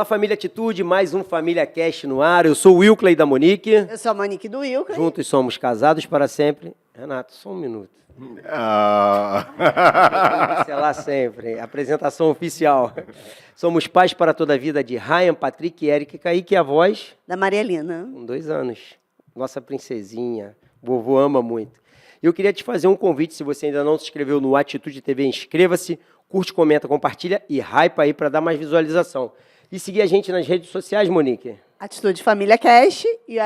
Olá, família Atitude, mais um Família Cast no ar. Eu sou o Wilkley da Monique. Eu sou a Monique do Wilkley. Juntos somos casados para sempre. Renato, só um minuto. Sei lá sempre. Apresentação oficial. Somos pais para toda a vida de Ryan, Patrick, Eric e Kaique, e a voz... Da Marielina. Com 2 anos. Nossa princesinha. Vovô ama muito. Eu queria te fazer um convite, se você ainda não se inscreveu no Atitude TV, inscreva-se, curte, comenta, compartilha e hype aí para dar mais visualização. E seguir a gente nas redes sociais, Monique. Atitude Família Cast e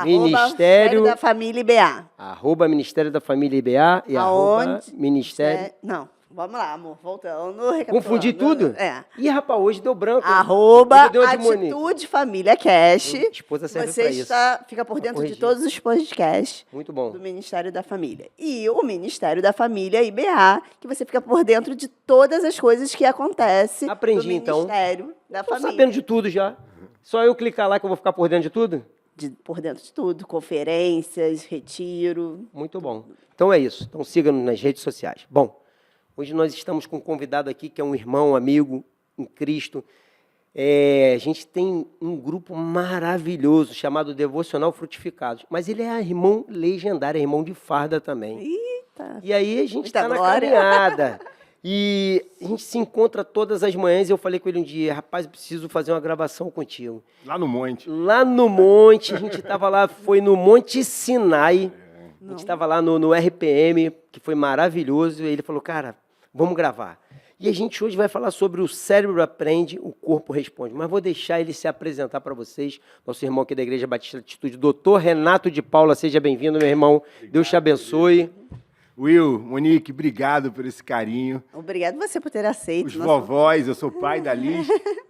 Ministério da Família IBA. @ Ministério da Família IBA e @ Ministério... Não, vamos lá, amor, voltando. Confundi tudo? É. Ih, rapaz, hoje deu branco. @ Atitude Família Cast. Esposa serve Você pra isso. fica por dentro de corrigir. todos os podcasts Muito bom. do Ministério da Família. E o Ministério da Família IBA, que você fica por dentro de todas as coisas que acontecem Aprendi, do então. Ministério da Tô Família. sabendo de tudo já. Só eu clicar lá que eu vou ficar por dentro de tudo? Por dentro de tudo, conferências, retiro. Muito bom. Então é isso. Então siga-nos nas redes sociais. Bom, hoje nós estamos com um convidado aqui que é um irmão, um amigo em Cristo. A gente tem um grupo maravilhoso chamado Devocional Frutificados. Mas ele é irmão legendário, é irmão de farda também. Eita! E aí a gente Muita está na glória. caminhada. E a gente se encontra todas as manhãs e eu falei com ele um dia, rapaz, eu preciso fazer uma gravação contigo. Lá no monte. Lá no monte, a gente estava lá, foi no Monte Sinai, a gente estava lá no RPM, que foi maravilhoso, e ele falou, cara, vamos gravar. E a gente hoje vai falar sobre o cérebro aprende, o corpo responde, mas vou deixar ele se apresentar para vocês, nosso irmão aqui da Igreja Batista Atitude, doutor Renato de Paula, seja bem-vindo, meu irmão, obrigado, Deus te abençoe. Will, Monique, obrigado por esse carinho. Obrigado você por ter aceito. Os vovós, eu sou pai da Liz,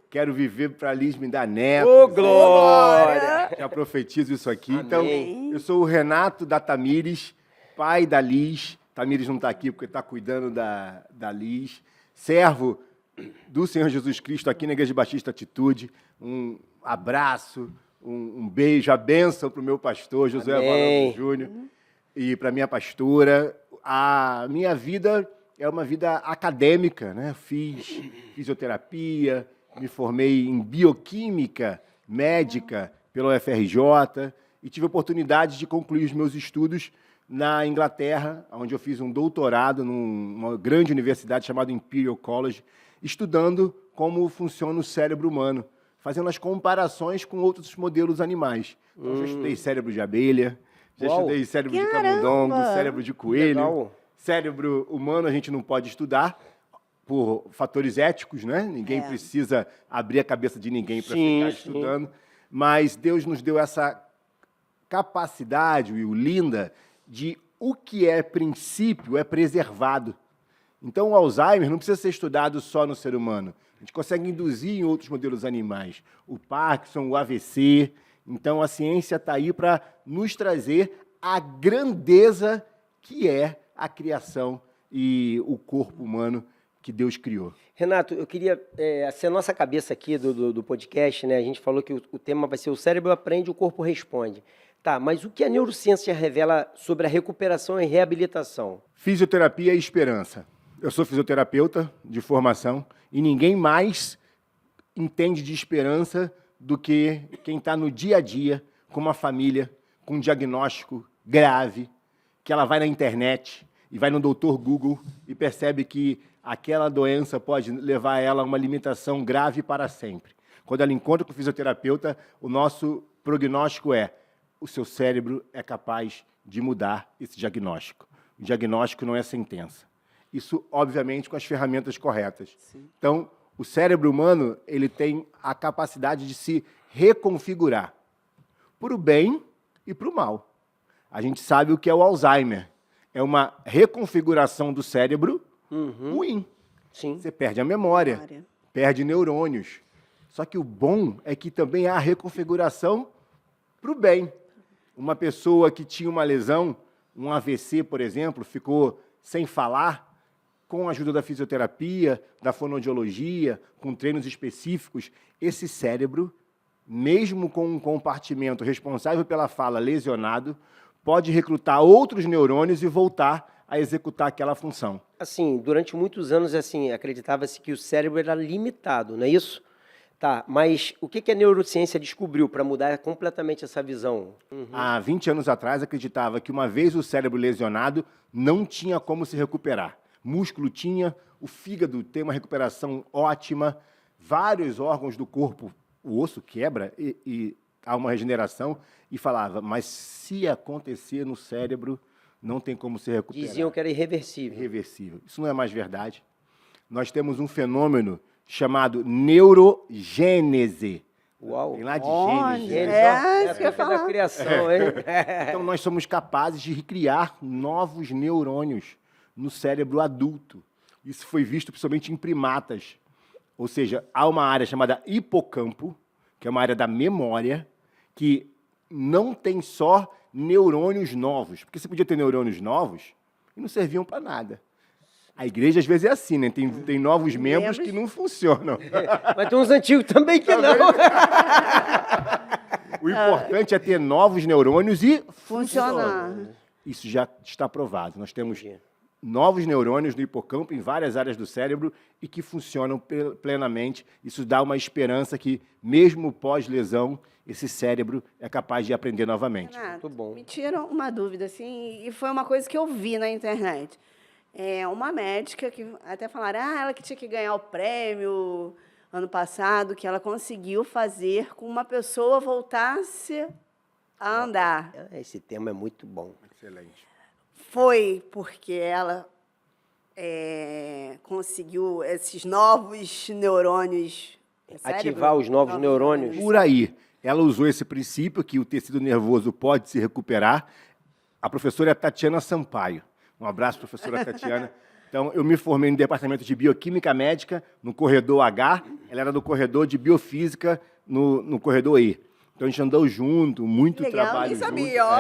quero viver para a Liz me dar neto. Ô, glória! Já profetizo isso aqui. Amém. Então, eu sou o Renato da Tamires, pai da Liz. Tamires não está aqui porque está cuidando da Liz. Servo do Senhor Jesus Cristo aqui na Igreja Batista Atitude. Um abraço, um beijo, a bênção para o meu pastor, Josué Valando Júnior, e para a minha pastora. A minha vida é uma vida acadêmica, né? Fiz fisioterapia, me formei em bioquímica médica pela UFRJ e tive a oportunidade de concluir os meus estudos na Inglaterra, onde eu fiz um doutorado numa grande universidade chamada Imperial College, estudando como funciona o cérebro humano, fazendo as comparações com outros modelos animais. Então, já estudei cérebro de abelha, já estudei cérebro de camundongo, cérebro de coelho. Legal. Cérebro humano a gente não pode estudar por fatores éticos, né? Ninguém precisa abrir a cabeça de ninguém para ficar estudando. Mas Deus nos deu essa capacidade, Will, linda, de o que é princípio é preservado. Então, o Alzheimer não precisa ser estudado só no ser humano. A gente consegue induzir em outros modelos animais. O Parkinson, o AVC. Então, a ciência está aí para nos trazer a grandeza que é a criação e o corpo humano que Deus criou. Renato, eu queria, se a nossa cabeça aqui do podcast, né, a gente falou que o tema vai ser o cérebro aprende, o corpo responde. Tá, mas o que a neurociência revela sobre a recuperação e reabilitação? Fisioterapia e esperança. Eu sou fisioterapeuta de formação e ninguém mais entende de esperança do que quem está no dia a dia com uma família com um diagnóstico grave, que ela vai na internet e vai no doutor Google e percebe que aquela doença pode levar ela a uma limitação grave para sempre. Quando ela encontra com o fisioterapeuta, o nosso prognóstico é: o seu cérebro é capaz de mudar esse diagnóstico. O diagnóstico não é sentença. Isso, obviamente, com as ferramentas corretas. Sim. Então, o cérebro humano ele tem a capacidade de se reconfigurar para o bem e para o mal. A gente sabe o que é o Alzheimer. É uma reconfiguração do cérebro ruim. Sim. Você perde a memória, perde neurônios. Só que o bom é que também há a reconfiguração para o bem. Uma pessoa que tinha uma lesão, um AVC, por exemplo, ficou sem falar, com a ajuda da fisioterapia, da fonoaudiologia, com treinos específicos, esse cérebro, mesmo com um compartimento responsável pela fala lesionado, pode recrutar outros neurônios e voltar a executar aquela função. Assim, durante muitos anos, assim, acreditava-se que o cérebro era limitado, não é isso? Tá, mas o que a neurociência descobriu para mudar completamente essa visão? Há 20 anos atrás, acreditava que uma vez o cérebro lesionado, não tinha como se recuperar. Músculo tinha, o fígado tem uma recuperação ótima, vários órgãos do corpo, o osso quebra e há uma regeneração, e falava, mas se acontecer no cérebro, não tem como se recuperar. Diziam que era irreversível. Irreversível. Isso não é mais verdade. Nós temos um fenômeno chamado neurogênese. Uau. Tem lá de Olha, Gênesis. Eles, É, ó, isso que eu ia época falar. da criação, hein? Então, nós somos capazes de criar novos neurônios no cérebro adulto. Isso foi visto principalmente em primatas. Ou seja, há uma área chamada hipocampo, que é uma área da memória, que não tem só neurônios novos. Porque você podia ter neurônios novos e não serviam para nada. A igreja, às vezes, é assim, né? Tem novos membros que não funcionam. Mas tem uns antigos também que não. O importante é ter novos neurônios e Funcionar. Isso já está provado. Nós temos novos neurônios no hipocampo em várias áreas do cérebro e que funcionam plenamente. Isso dá uma esperança que, mesmo pós-lesão, esse cérebro é capaz de aprender novamente. Renato, Muito bom. me tira uma dúvida, assim, e foi uma coisa que eu vi na internet. É uma médica que até falaram, ela que tinha que ganhar o prêmio ano passado, que ela conseguiu fazer com uma pessoa voltasse a andar. Esse tema é muito bom. Excelente. Foi porque ela conseguiu esses novos neurônios no cérebro? Ativar os novos neurônios. Por aí, ela usou esse princípio que o tecido nervoso pode se recuperar. A professora é Tatiana Sampaio. Um abraço, professora Tatiana. Então, eu me formei no departamento de Bioquímica Médica, no corredor H. Ela era no corredor de Biofísica, no corredor E. Então, a gente andou junto, muito Legal, trabalho nem junto. sabia, ó.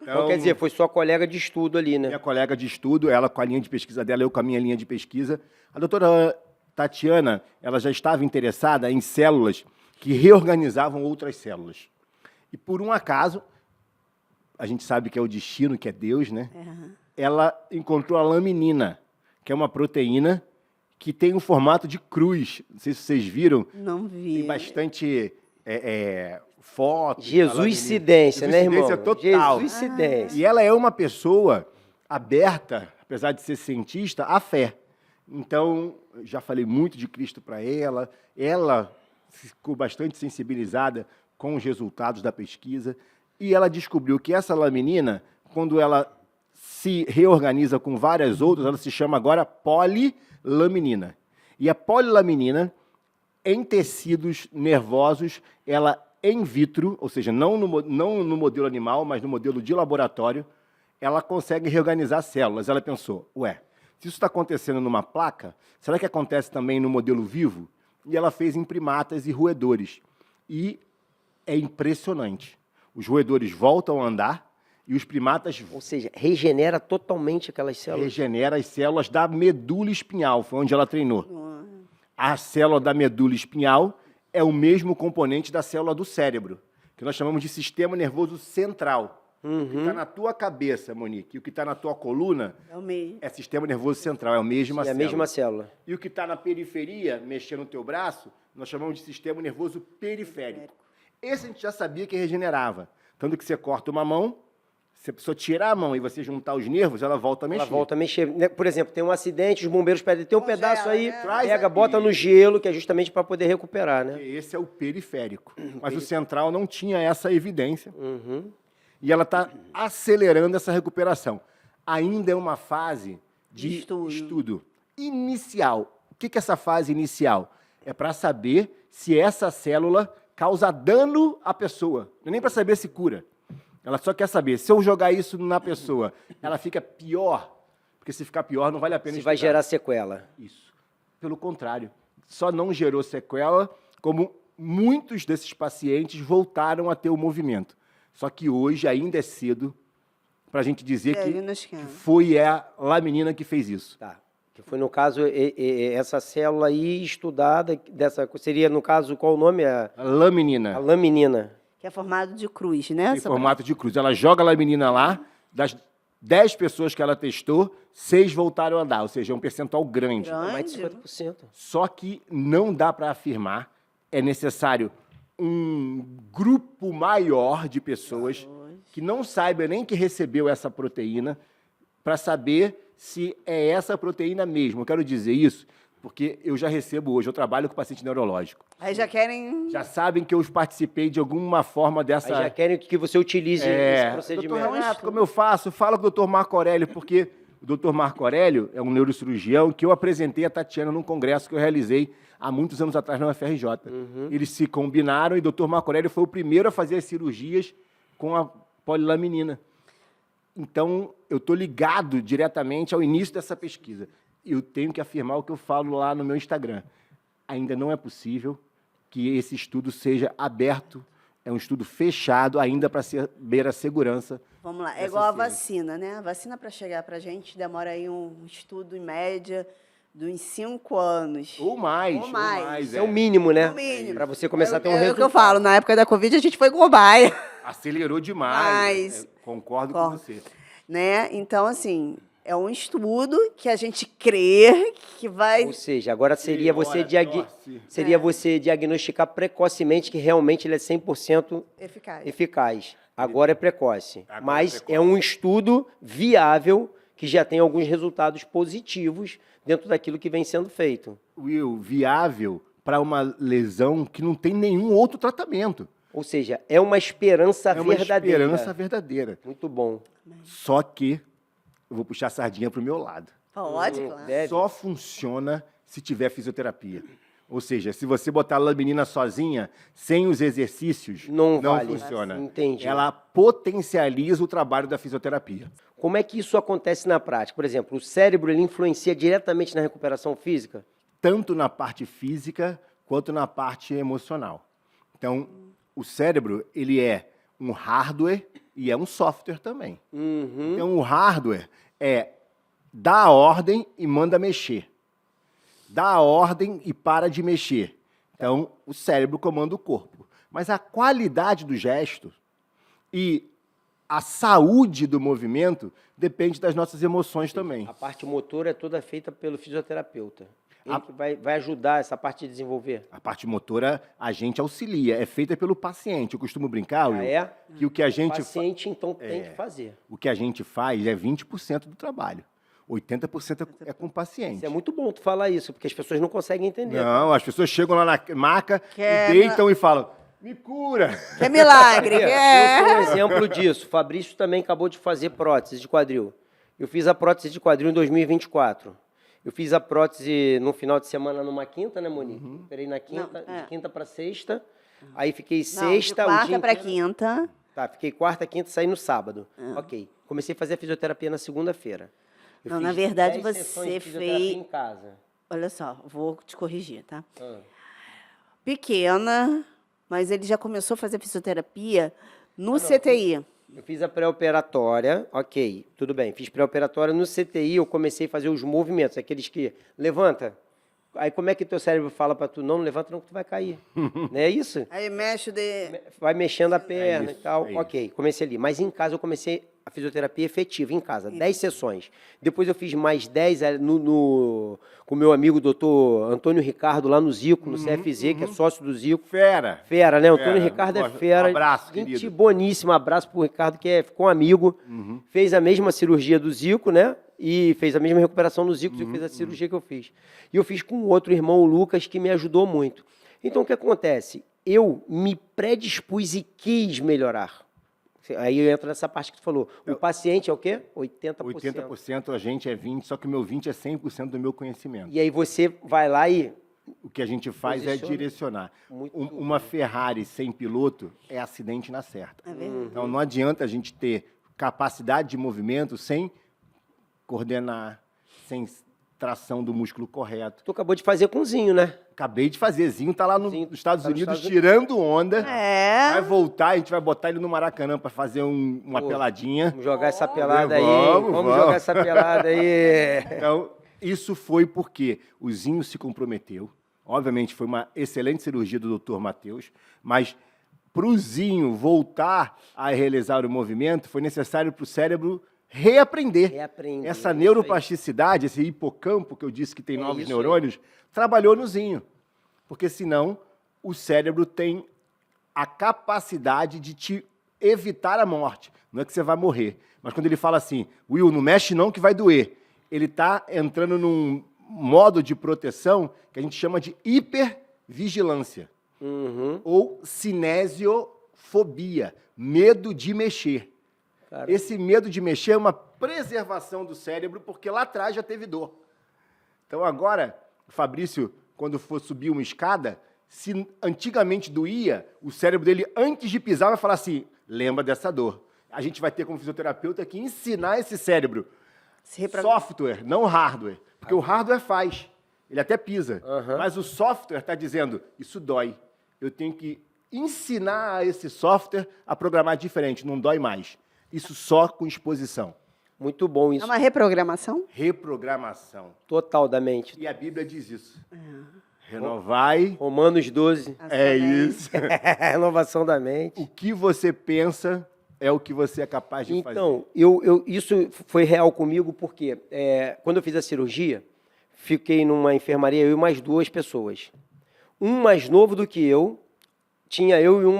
Então, quer dizer, foi sua colega de estudo ali, né? Minha colega de estudo, ela com a linha de pesquisa dela, eu com a minha linha de pesquisa. A doutora Tatiana, ela já estava interessada em células que reorganizavam outras células. E, por um acaso, a gente sabe que é o destino, que é Deus, né? Ela encontrou a laminina, que é uma proteína que tem um formato de cruz. Não sei se vocês viram. Não vi. Tem bastante fotos. Jesuscidência, né, irmão? Jesuscidência total. Jesuscidência. E ela é uma pessoa aberta, apesar de ser cientista, à fé. Então, já falei muito de Cristo para ela. Ela ficou bastante sensibilizada com os resultados da pesquisa. E ela descobriu que essa laminina, quando ela se reorganiza com várias outras, ela se chama agora polilaminina. E a polilaminina, em tecidos nervosos, ela in vitro, ou seja, não no modelo animal, mas no modelo de laboratório, ela consegue reorganizar células. Ela pensou, se isso está acontecendo numa placa, será que acontece também no modelo vivo? E ela fez em primatas e roedores. E é impressionante. Os roedores voltam a andar e os primatas Ou seja, regenera totalmente aquelas células. regenera as células da medula espinhal, foi onde ela treinou. A célula da medula espinhal é o mesmo componente da célula do cérebro, que nós chamamos de sistema nervoso central. O que está na tua cabeça, Monique, e o que está na tua coluna É o mesmo. é sistema nervoso central, é a mesma É a célula. mesma célula. E o que está na periferia, mexendo no teu braço, nós chamamos de sistema nervoso periférico. Esse a gente já sabia que regenerava. Tanto que você corta uma mão, se a pessoa tirar a mão e você juntar os nervos, ela volta a mexer. Ela volta a mexer. Né, por exemplo, tem um acidente, os bombeiros pedem, tem um Congela, pedaço aí, né? Traz pega, aqui. bota no gelo, que é justamente para poder recuperar, né? Esse é o periférico. Mas o central não tinha essa evidência. Uhum. E ela está acelerando essa recuperação. Ainda é uma fase de Estudo. estudo inicial. O que é essa fase inicial? É para saber se essa célula causa dano à pessoa. Não é nem para saber se cura. Ela só quer saber, se eu jogar isso na pessoa, ela fica pior? Porque se ficar pior, não vale a pena Se vai estudar. gerar sequela. Isso. Pelo contrário, só não gerou sequela, como muitos desses pacientes voltaram a ter o movimento. Só que hoje ainda é cedo para a gente dizer que foi a laminina que fez isso. Tá. Que foi, no caso, essa célula aí estudada, seria, no caso, qual o nome? A laminina. A laminina. Que é formado de cruz, né? Em formato de cruz. Ela joga a laminina lá, das 10 pessoas que ela testou, 6 voltaram a andar, ou seja, é um percentual grande. Grande. Mais de 50%. Só que não dá para afirmar é necessário um grupo maior de pessoas que não saiba nem que recebeu essa proteína para saber se é essa proteína mesmo. Eu quero dizer isso porque eu já recebo hoje, eu trabalho com paciente neurológico. Aí já querem... Já sabem que eu participei de alguma forma dessa... Aí já querem que você utilize esse procedimento. Doutor Renato, como eu faço? Fala com o doutor Marco Aurélio, porque o doutor Marco Aurélio é um neurocirurgião que eu apresentei a Tatiana num congresso que eu realizei há muitos anos atrás na UFRJ. Eles se combinaram e o doutor Marco Aurélio foi o primeiro a fazer as cirurgias com a polilaminina. Então, eu estou ligado diretamente ao início dessa pesquisa. Eu tenho que afirmar o que eu falo lá no meu Instagram. Ainda não é possível que esse estudo seja aberto, é um estudo fechado ainda para saber a segurança. Vamos lá, é igual a vacina, né? A vacina, para chegar para a gente, demora aí um estudo, em média, de uns 5 anos. Ou mais. É o mínimo, né? É o mínimo. Para você começar a ter um É resultado. o que eu falo, na época da Covid, a gente foi cobaia. Acelerou demais. Concordo com você. Né? Então, assim, é um estudo que a gente crê que vai... Ou seja, agora seria você, torce. você diagnosticar precocemente que realmente ele é 100% eficaz. Agora é precoce. Mas é um estudo viável que já tem alguns resultados positivos dentro daquilo que vem sendo feito. Will, viável para uma lesão que não tem nenhum outro tratamento. Ou seja, é uma esperança verdadeira. É uma esperança verdadeira. Muito bom. Só que eu vou puxar a sardinha para o meu lado. Pode, claro. Deve. Só funciona se tiver fisioterapia. Ou seja, se você botar a laminina sozinha, sem os exercícios, Não não vale. funciona. Entendi. Ela potencializa o trabalho da fisioterapia. Como é que isso acontece na prática? Por exemplo, o cérebro ele influencia diretamente na recuperação física? Tanto na parte física quanto na parte emocional. Então, o cérebro ele é um hardware e é um software também. Então, o hardware é dá a ordem e manda mexer. Dá a ordem e para de mexer. Então, o cérebro comanda o corpo. Mas a qualidade do gesto e a saúde do movimento depende das nossas emoções também. A parte motora é toda feita pelo fisioterapeuta. Ele que vai ajudar essa parte de desenvolver. A parte motora a gente auxilia, é feita pelo paciente. Eu costumo brincar, Will, É? que o que a gente O paciente, então, tem que fazer. o que a gente faz é 20% do trabalho. 80% é com o paciente. Isso é muito bom tu falar isso, porque as pessoas não conseguem entender. Não, as pessoas chegam lá na maca Quer- e deitam e falam, me cura. Que é milagre, que Eu sou um é... exemplo disso. O Fabrício também acabou de fazer prótese de quadril. Eu fiz a prótese de quadril em 2024. Eu fiz a prótese no final de semana numa quinta, né, Monique? Esperei na quinta, Não, é. de quinta para sexta. Aí fiquei Não, sexta, de o dia quarta para inteiro. quinta. Tá, fiquei quarta, quinta, saí no sábado. Ok. Comecei a fazer a fisioterapia na segunda-feira. Eu Não, fiz na verdade, 10 sessões de você fisioterapia fez... em casa. Olha só, vou te corrigir, tá? Ah. Pequena, mas ele já começou a fazer fisioterapia no CTI. Eu fiz a pré-operatória, ok, tudo bem. Fiz pré-operatória no CTI, eu comecei a fazer os movimentos, aqueles que levanta. Aí como é que teu cérebro fala para tu, não levanta não que tu vai cair. Não é isso? Aí mexe de... Vai mexendo a perna isso, e tal. é isso. Ok, comecei ali. Mas em casa eu comecei a fisioterapia efetiva, em casa, 10 sessões. Depois eu fiz mais 10 com o meu amigo doutor Antônio Ricardo, lá no Zico, no CFZ, que é sócio do Zico. Fera. Fera, né? O Antônio Fera. Ricardo é Gosto. fera. Um abraço, Gente querido. boníssima. Abraço pro Ricardo, que ficou um amigo. Fez a mesma cirurgia do Zico, né? E fez a mesma recuperação no Zico, fez a cirurgia que eu fiz. E eu fiz com outro irmão, o Lucas, que me ajudou muito. Então, o que acontece? Eu me predispus e quis melhorar. Aí eu entro nessa parte que tu falou. O paciente é o quê? 80%. 80% a gente é 20%, só que o meu 20% é 100% do meu conhecimento. E aí você vai lá e... O que a gente faz é Posiciona. direcionar. Muito Uma Ferrari sem piloto é acidente na certa. É verdade. Então, não adianta a gente ter capacidade de movimento sem coordenar, sem tração do músculo correto. Tu acabou de fazer com o Zinho, né? Acabei de fazer. Zinho tá lá Zinho nos Estados tá nos Unidos Estados tirando onda. É. Vai voltar, a gente vai botar ele no Maracanã para fazer uma Pô, peladinha. Vamos jogar essa pelada aí. Vamos, Vamos vamos. jogar essa pelada aí. Então, isso foi porque o Zinho se comprometeu. Obviamente, foi uma excelente cirurgia do Dr. Matheus, mas para o Zinho voltar a realizar o movimento, foi necessário para o cérebro reaprender. Reaprender, Essa isso neuroplasticidade, esse hipocampo que eu disse que tem novos isso neurônios, trabalhou no Zinho. Porque senão o cérebro tem a capacidade de te evitar a morte. Não é que você vai morrer. Mas quando ele fala assim, Will, não mexe não que vai doer. Ele está entrando num modo de proteção que a gente chama de hipervigilância. Ou cinesiofobia, medo de mexer. Cara. Esse medo de mexer é uma preservação do cérebro, porque lá atrás já teve dor. Então agora, o Fabrício, quando for subir uma escada, se antigamente doía, o cérebro dele, antes de pisar, vai falar assim, lembra dessa dor. A gente vai ter como fisioterapeuta que ensinar esse cérebro. Software, não hardware. Porque o hardware faz, ele até pisa. Mas o software está dizendo, isso dói. Eu tenho que ensinar a esse software a programar diferente, não dói mais. Isso só com exposição. Muito bom isso. É uma reprogramação? Reprogramação. Total da mente. E a Bíblia diz isso. Renovai. Romanos 12. É isso. Renovação da mente. O que você pensa é o que você é capaz de fazer. Então, isso foi real comigo porque quando eu fiz a cirurgia, fiquei numa enfermaria, eu e mais 2 pessoas. Um mais novo do que eu, tinha eu e um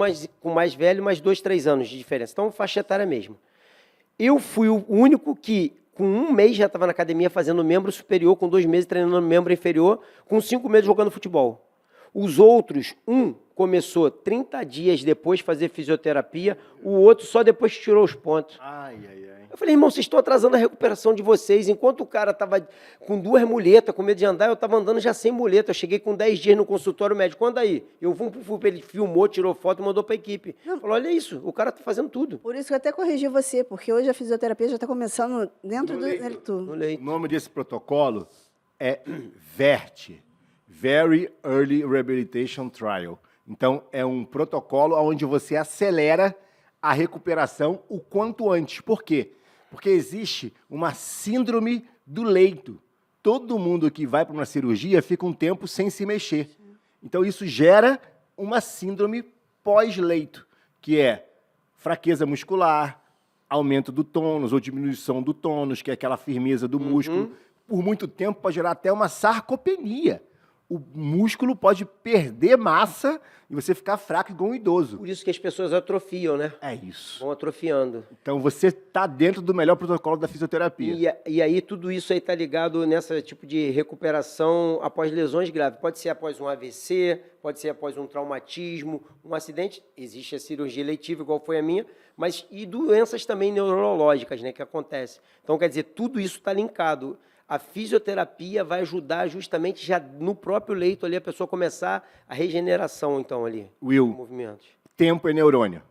mais velho, mais 2, 3 anos de diferença. Então, faixa etária mesmo. Eu fui o único que, com 1 mês, já estava na academia fazendo membro superior, com 2 meses treinando membro inferior, com 5 meses jogando futebol. Os outros, um começou 30 dias depois de fazer fisioterapia, o outro só depois que tirou os pontos. Ai, ai, ai. Eu falei, irmão, vocês estão atrasando a recuperação de vocês. Enquanto o cara estava com 2 muletas, com medo de andar, eu estava andando já sem muleta. Eu cheguei com 10 dias no consultório médico. Quando aí? Ele filmou, tirou foto e mandou para a equipe. Falou, olha isso, o cara está fazendo tudo. Por isso que eu até corrigi você, porque hoje a fisioterapia já está começando dentro do tudo. O nome desse protocolo é VERT, Very Early Rehabilitation Trial. Então, é um protocolo onde você acelera a recuperação o quanto antes. Por quê? Porque existe uma síndrome do leito. Todo mundo que vai para uma cirurgia fica um tempo sem se mexer. Então, isso gera uma síndrome pós-leito, que é fraqueza muscular, aumento do tônus ou diminuição do tônus, que é aquela firmeza do músculo. Por muito tempo pode gerar até uma sarcopenia. O músculo pode perder massa e você ficar fraco igual um idoso. Por isso que as pessoas atrofiam, né? É isso. Vão atrofiando. Então você está dentro do melhor protocolo da fisioterapia. E aí tudo isso aí está ligado nessa tipo de recuperação após lesões graves. Pode ser após um AVC, pode ser após um traumatismo, um acidente. Existe a cirurgia eletiva, igual foi a minha, mas e doenças também neurológicas, né, que acontecem. Então, quer dizer, tudo isso está linkado. A fisioterapia vai ajudar justamente já no próprio leito ali a pessoa começar a regeneração, então, ali. Will, Movimentos. tempo é neurônio.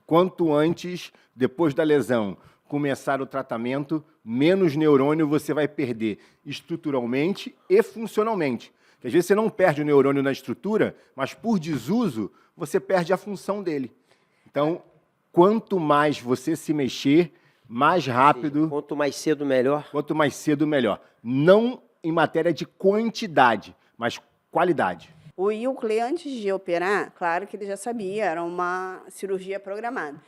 Quanto antes, depois da lesão, começar o tratamento, menos neurônio você vai perder estruturalmente e funcionalmente. Porque às vezes você não perde o neurônio na estrutura, mas por desuso, você perde a função dele. Então, quanto mais você se mexer, mais rápido... Quanto mais cedo, melhor. Quanto mais cedo, melhor. Não em matéria de quantidade, mas qualidade. O Euclid, antes de operar, claro que ele já sabia, era uma cirurgia programada.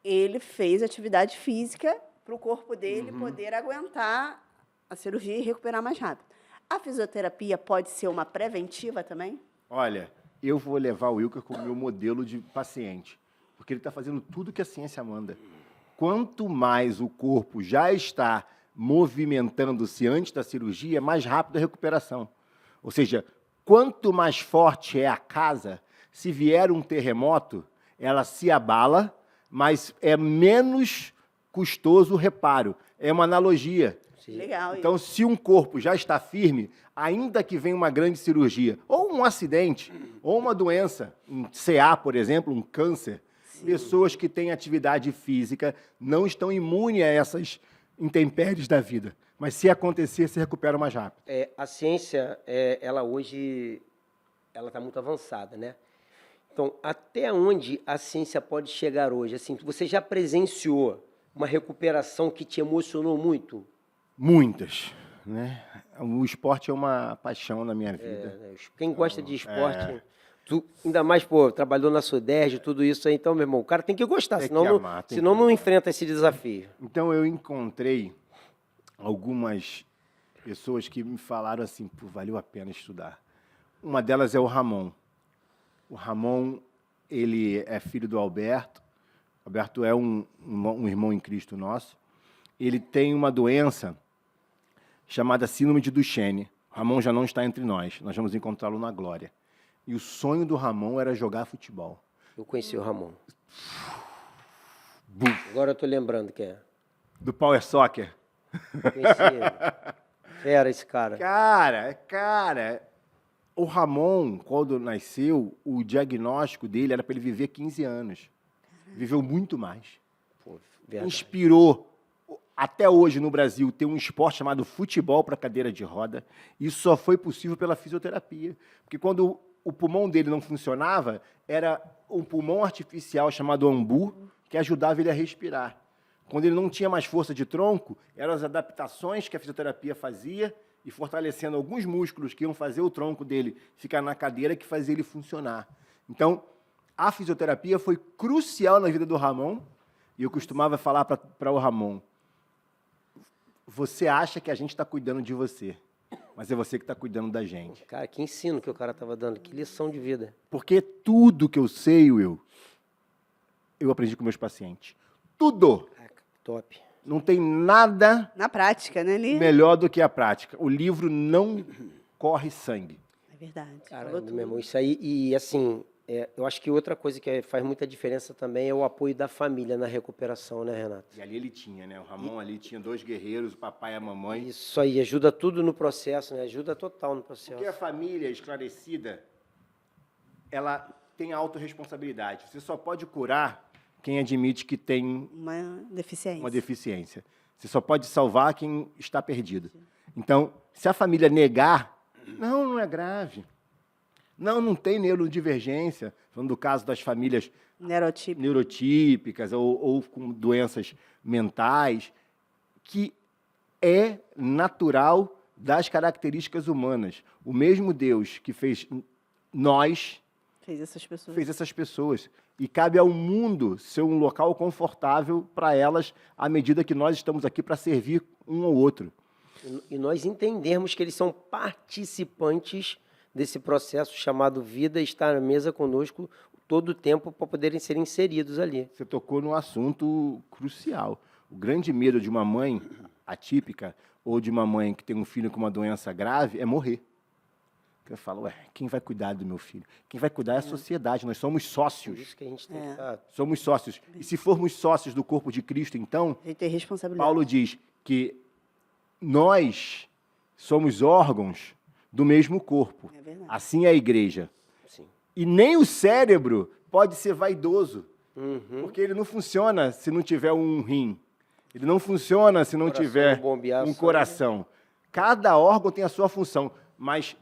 Ele fez atividade física para o corpo dele poder aguentar a cirurgia e recuperar mais rápido. A fisioterapia pode ser uma preventiva também? Olha, eu vou levar o Wilker como meu modelo de paciente, porque ele está fazendo tudo que a ciência manda. Quanto mais o corpo já está movimentando-se antes da cirurgia, mais rápida a recuperação. Ou seja, quanto mais forte é a casa, se vier um terremoto, ela se abala, mas é menos custoso o reparo. É uma analogia. Sim. Legal. Então, se um corpo já está firme, ainda que venha uma grande cirurgia, ou um acidente, ou uma doença, um CA, por exemplo, um câncer, pessoas que têm atividade física não estão imunes a essas intempéries da vida. Mas se acontecer, se recupera mais rápido. A ciência, ela hoje, ela está muito avançada, né? Então, até onde a ciência pode chegar hoje? Assim, você já presenciou uma recuperação que te emocionou muito? Muitas, né? O esporte é uma paixão na minha vida. Quem gosta de esporte... Tu, ainda mais, pô, trabalhou na Suderj, tudo isso aí, então, meu irmão, o cara tem que gostar, senão não enfrenta esse desafio. Então, eu encontrei algumas pessoas que me falaram assim, pô, valeu a pena estudar. Uma delas é o Ramon. O Ramon, ele é filho do Alberto. O Alberto é um irmão em Cristo nosso. Ele tem uma doença chamada síndrome de Duchenne. O Ramon já não está entre nós. Nós vamos encontrá-lo na glória. E o sonho do Ramon era jogar futebol. Eu conheci o Ramon. Agora eu tô lembrando quem é. Do Power Soccer. Conheci ele. Fera esse cara. Cara, o Ramon, quando nasceu, o diagnóstico dele era para ele viver 15 anos. Viveu muito mais. Pô, verdade. Inspirou, até hoje no Brasil, ter um esporte chamado futebol para cadeira de roda. Isso só foi possível pela fisioterapia. Porque quando o pulmão dele não funcionava, era um pulmão artificial chamado ambu, que ajudava ele a respirar. Quando ele não tinha mais força de tronco, eram as adaptações que a fisioterapia fazia e fortalecendo alguns músculos que iam fazer o tronco dele ficar na cadeira que fazia ele funcionar. Então, a fisioterapia foi crucial na vida do Ramon e eu costumava falar para o Ramon, você acha que a gente está cuidando de você, mas é você que está cuidando da gente. Cara, que ensino que o cara estava dando, que lição de vida. Porque tudo que eu sei, Will, eu aprendi com meus pacientes. Tudo! Top. Não tem nada Na prática, né, Li? melhor do que a prática. O livro não corre sangue. É verdade. Caramba, Falou tudo. meu irmão, isso aí, e assim, eu acho que outra coisa que faz muita diferença também é o apoio da família na recuperação, né, Renato? E ali ele tinha, né? O Ramon ali tinha 2 guerreiros, o papai e a mamãe. Isso aí, ajuda tudo no processo, né? Ajuda total no processo. Porque a família esclarecida, ela tem autorresponsabilidade. Você só pode curar quem admite que tem Uma deficiência. uma deficiência. Você só pode salvar quem está perdido. Então, se a família negar, não é grave. Não tem neurodivergência. Falando do caso das famílias neurotípicas ou com doenças mentais, que é natural das características humanas. O mesmo Deus que fez nós, Fez essas pessoas. fez essas pessoas. E cabe ao mundo ser um local confortável para elas, à medida que nós estamos aqui para servir um ao outro. E nós entendermos que eles são participantes desse processo chamado vida, estar à mesa conosco todo o tempo para poderem ser inseridos ali. Você tocou num assunto crucial. O grande medo de uma mãe atípica ou de uma mãe que tem um filho com uma doença grave é morrer. Eu falo, quem vai cuidar do meu filho? Quem vai cuidar é a sociedade, nós somos Por sócios. isso que a gente tem que estar... Somos sócios. E se formos sócios do corpo de Cristo, então, A gente tem responsabilidade. Paulo diz que nós somos órgãos do mesmo corpo. É verdade. Assim é a igreja. Sim. E nem o cérebro pode ser vaidoso, porque ele não funciona se não tiver um rim. Ele não funciona se não Coração tiver não bombear um sangue. coração. Cada órgão tem a sua função, mas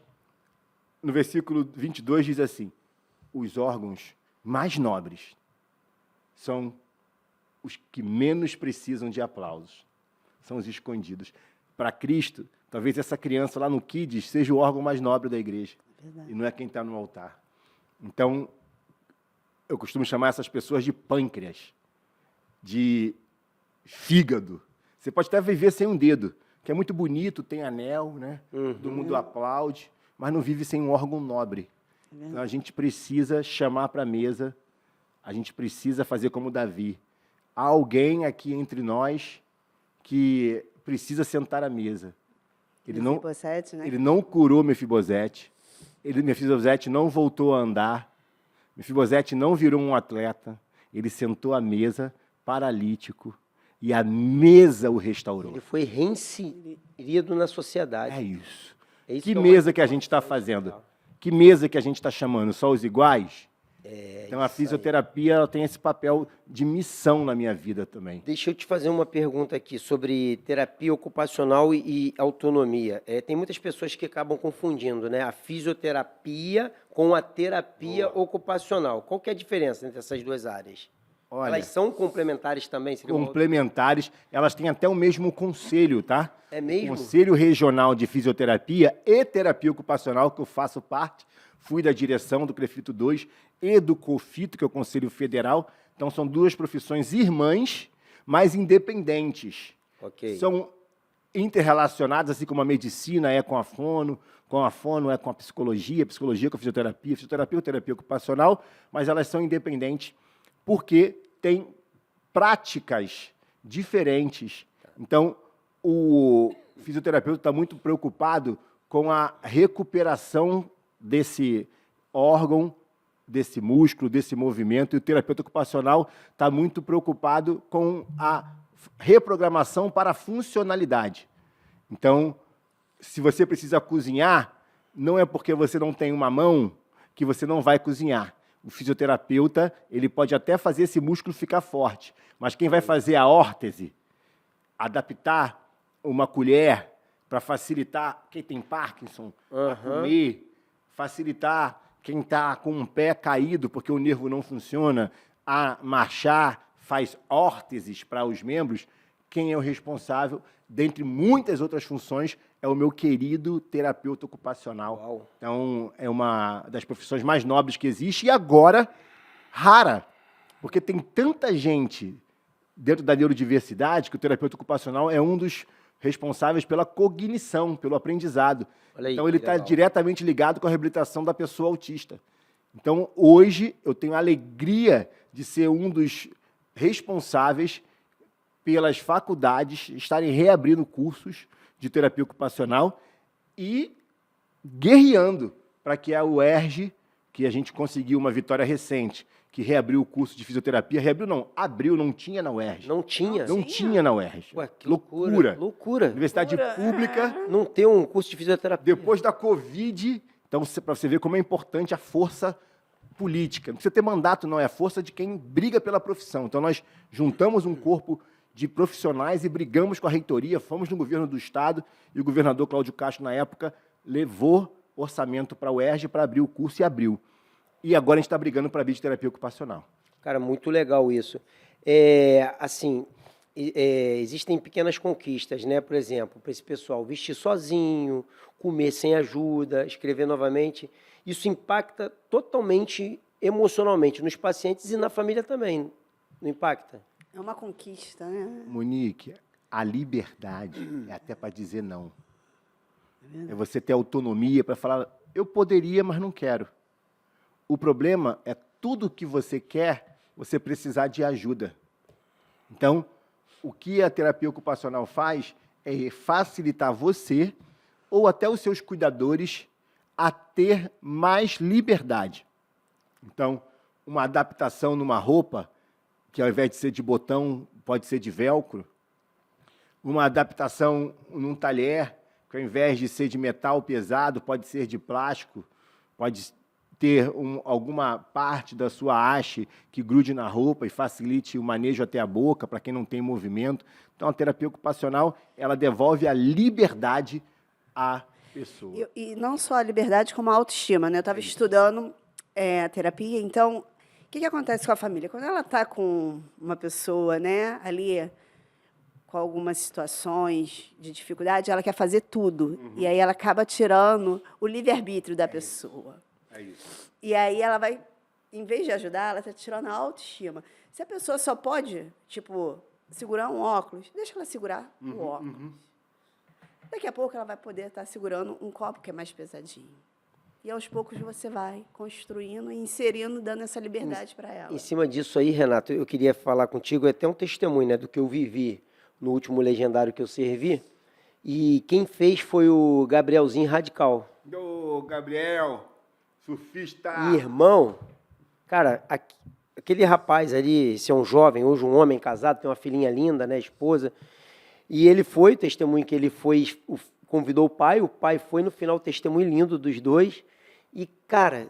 no versículo 22 diz assim, os órgãos mais nobres são os que menos precisam de aplausos, são os escondidos. Para Cristo, talvez essa criança lá no Kids seja o órgão mais nobre da igreja, e não é quem está no altar. Então, eu costumo chamar essas pessoas de pâncreas, de fígado. Você pode até viver sem um dedo, que é muito bonito, tem anel, né? Todo mundo aplaude, mas não vive sem um órgão nobre. Então, a gente precisa chamar para a mesa, a gente precisa fazer como Davi. Há alguém aqui entre nós que precisa sentar à mesa. Ele não curou Mefibosete, Mefibosete não voltou a andar, Mefibosete não virou um atleta, ele sentou à mesa, paralítico, e a mesa o restaurou. Ele foi reinserido na sociedade. É isso. É isso Que que é o mesa mais que a gente está importante, fazendo? legal. Que mesa que a gente está chamando? Só os iguais? Então, a fisioterapia ela tem esse papel de missão na minha vida também. Deixa eu te fazer uma pergunta aqui sobre terapia ocupacional e autonomia. Tem muitas pessoas que acabam confundindo, né, a fisioterapia com a terapia ocupacional. Qual que é a diferença entre essas duas áreas? Olha, Elas são complementares também? Seria uma outra- complementares, elas têm até o mesmo conselho, tá? É mesmo? Conselho Regional de Fisioterapia e Terapia Ocupacional, que eu faço parte, fui da direção do CREFITO 2 e do COFITO, que é o Conselho Federal. Então, são duas profissões irmãs, mas independentes. Ok. São interrelacionadas, assim como a medicina é com a fono é com a psicologia com a fisioterapia ou terapia ocupacional, mas elas são independentes porque têm práticas diferentes. Então, o fisioterapeuta está muito preocupado com a recuperação desse órgão, desse músculo, desse movimento, e o terapeuta ocupacional está muito preocupado com a reprogramação para a funcionalidade. Então, se você precisa cozinhar, não é porque você não tem uma mão que você não vai cozinhar. O fisioterapeuta, ele pode até fazer esse músculo ficar forte, mas quem vai fazer a órtese, adaptar uma colher para facilitar quem tem Parkinson a comer, facilitar quem está com um pé caído porque o nervo não funciona a marchar, faz órteses para os membros, quem é o responsável, dentre muitas outras funções, é o meu querido terapeuta ocupacional. Uau. Então, é uma das profissões mais nobres que existe e agora rara, porque tem tanta gente dentro da neurodiversidade que o terapeuta ocupacional é um dos responsáveis pela cognição, pelo aprendizado. Olha aí, então, ele que está legal. diretamente ligado com a reabilitação da pessoa autista. Então, hoje, eu tenho a alegria de ser um dos responsáveis pelas faculdades estarem reabrindo cursos de terapia ocupacional e guerreando para que a UERJ, que a gente conseguiu uma vitória recente, que reabriu o curso de fisioterapia, reabriu não, abriu, não tinha na UERJ. Não tinha? Não tinha na UERJ. Ué, que loucura. Loucura. Universidade pública, Não ter um curso de fisioterapia. depois da Covid, então, para você ver como é importante a força política. Não precisa ter mandato, não, é a força de quem briga pela profissão. Então, nós juntamos um corpo de profissionais e brigamos com a reitoria, fomos no governo do Estado e o governador Cláudio Castro, na época, levou orçamento para a UERJ para abrir o curso e abriu. E agora a gente está brigando para abrir de terapia ocupacional. Cara, muito legal isso. Existem pequenas conquistas, né? Por exemplo, para esse pessoal vestir sozinho, comer sem ajuda, escrever novamente. Isso impacta totalmente emocionalmente nos pacientes e na família também. Não impacta? É uma conquista, né? Monique, a liberdade é até para dizer não. É você ter autonomia para falar, eu poderia, mas não quero. O problema é tudo que você quer, você precisar de ajuda. Então, o que a terapia ocupacional faz é facilitar você ou até os seus cuidadores a ter mais liberdade. Então, uma adaptação numa roupa, que ao invés de ser de botão, pode ser de velcro. Uma adaptação num talher, que ao invés de ser de metal pesado, pode ser de plástico, pode ter alguma parte da sua haste que grude na roupa e facilite o manejo até a boca, para quem não tem movimento. Então, a terapia ocupacional, ela devolve a liberdade à pessoa. E não só a liberdade, como a autoestima, né? Eu estava estudando a terapia, então, o que acontece com a família? Quando ela está com uma pessoa, né, ali, com algumas situações de dificuldade, ela quer fazer tudo. E aí ela acaba tirando o livre-arbítrio da pessoa. É isso. E aí ela vai, em vez de ajudar, ela está tirando a autoestima. Se a pessoa só pode, tipo, segurar um óculos, deixa ela segurar o óculos. Daqui a pouco ela vai poder estar segurando um copo que é mais pesadinho. E aos poucos você vai construindo e inserindo, dando essa liberdade para ela. Em cima disso aí, Renato, eu queria falar contigo, é até um testemunho, né, do que eu vivi no último legendário que eu servi. E quem fez foi o Gabrielzinho Radical. Ô, Gabriel, surfista. Irmão, cara, aquele rapaz ali, se é um jovem, hoje um homem casado, tem uma filhinha linda, né, esposa, e ele foi, o testemunho que ele foi, convidou o pai foi, no final, o testemunho lindo dos dois, e, cara,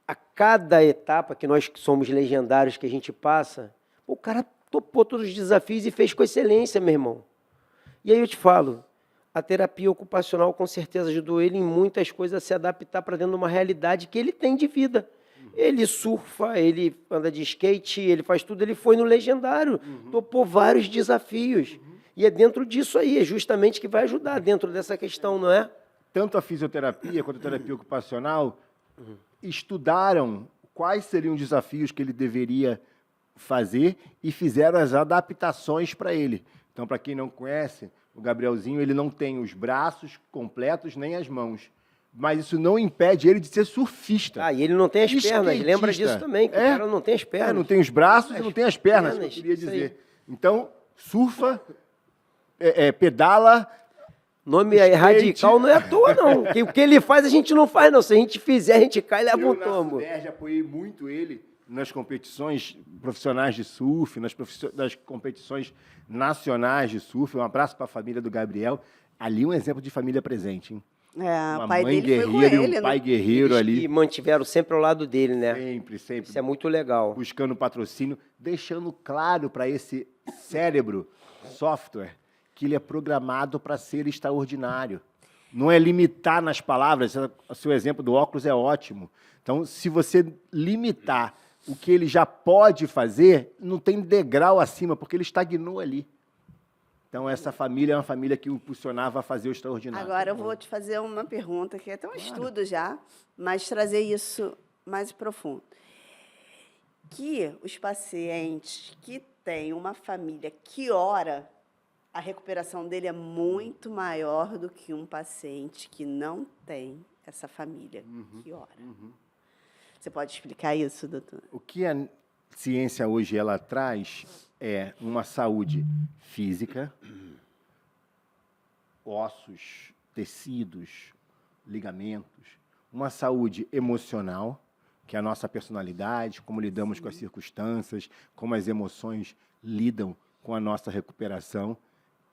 a cada etapa que nós que somos legendários que a gente passa, o cara topou todos os desafios e fez com excelência, meu irmão. E aí eu te falo, a terapia ocupacional com certeza ajudou ele em muitas coisas a se adaptar para dentro de uma realidade que ele tem de vida. Ele surfa, ele anda de skate, ele faz tudo, ele foi no legendário, topou vários desafios. E é dentro disso aí, é justamente que vai ajudar dentro dessa questão, não é? Tanto a fisioterapia quanto a terapia ocupacional estudaram quais seriam os desafios que ele deveria fazer e fizeram as adaptações para ele. Então, para quem não conhece, O Gabrielzinho, ele não tem os braços completos nem as mãos. Mas isso não impede ele de ser surfista. Ah, e ele não tem as pernas, lembra disso também, que o cara não tem as pernas. Não tem os braços e não tem as pernas, que eu queria isso aí. dizer. Então, surfa, pedala. Nome radical não é à toa, não. O que ele faz, a gente não faz, não. Se a gente fizer, a gente cai e leva um tombo. Eu, na Suderj, apoiei muito ele nas competições profissionais de surf, nas competições nacionais de surf. Um abraço para a família do Gabriel. Ali um exemplo de família presente, hein? O pai dele foi com ele, um pai guerreiro Eles ali. que mantiveram sempre ao lado dele, né? Sempre, sempre. Isso é muito legal. Buscando patrocínio, deixando claro para esse cérebro, software, que ele é programado para ser extraordinário. Não é limitar nas palavras. O seu exemplo do óculos é ótimo. Então, se você limitar o que ele já pode fazer, não tem degrau acima, porque ele estagnou ali. Então, essa família é uma família que o impulsionava a fazer o extraordinário. Agora eu vou te fazer uma pergunta, que é até um estudo já, mas trazer isso mais profundo. Que os pacientes que têm uma família que ora, a recuperação dele é muito maior do que um paciente que não tem essa família que ora. Você pode explicar isso, doutor? O que a ciência hoje ela traz é uma saúde física, ossos, tecidos, ligamentos, uma saúde emocional, que é a nossa personalidade, como lidamos com as circunstâncias, como as emoções lidam com a nossa recuperação,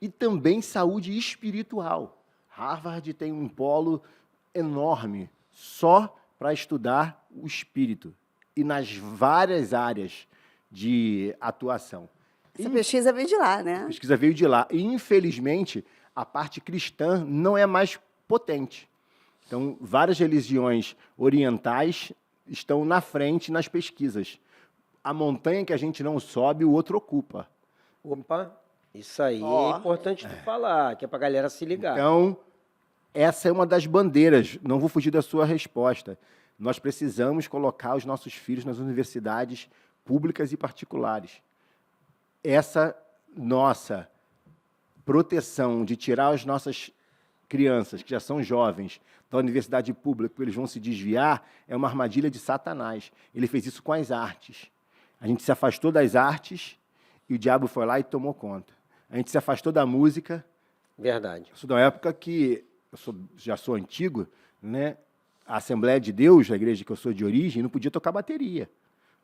e também saúde espiritual. Harvard tem um polo enorme só para estudar o espírito e nas várias áreas de atuação. Essa pesquisa veio de lá, né? A pesquisa veio de lá. E, infelizmente, a parte cristã não é mais potente. Então, várias religiões orientais estão na frente nas pesquisas. A montanha que a gente não sobe, o outro ocupa. Opa, isso aí é importante tu falar, que é pra galera se ligar. Então, essa é uma das bandeiras. Não vou fugir da sua resposta. Nós precisamos colocar os nossos filhos nas universidades públicas e particulares. Essa nossa proteção de tirar as nossas crianças, que já são jovens, da universidade pública, porque eles vão se desviar, é uma armadilha de Satanás. Ele fez isso com as artes. A gente se afastou das artes e o diabo foi lá e tomou conta. A gente se afastou da música. Verdade. Eu sou da época que, já sou antigo, né? A Assembleia de Deus, a igreja que eu sou de origem, não podia tocar bateria.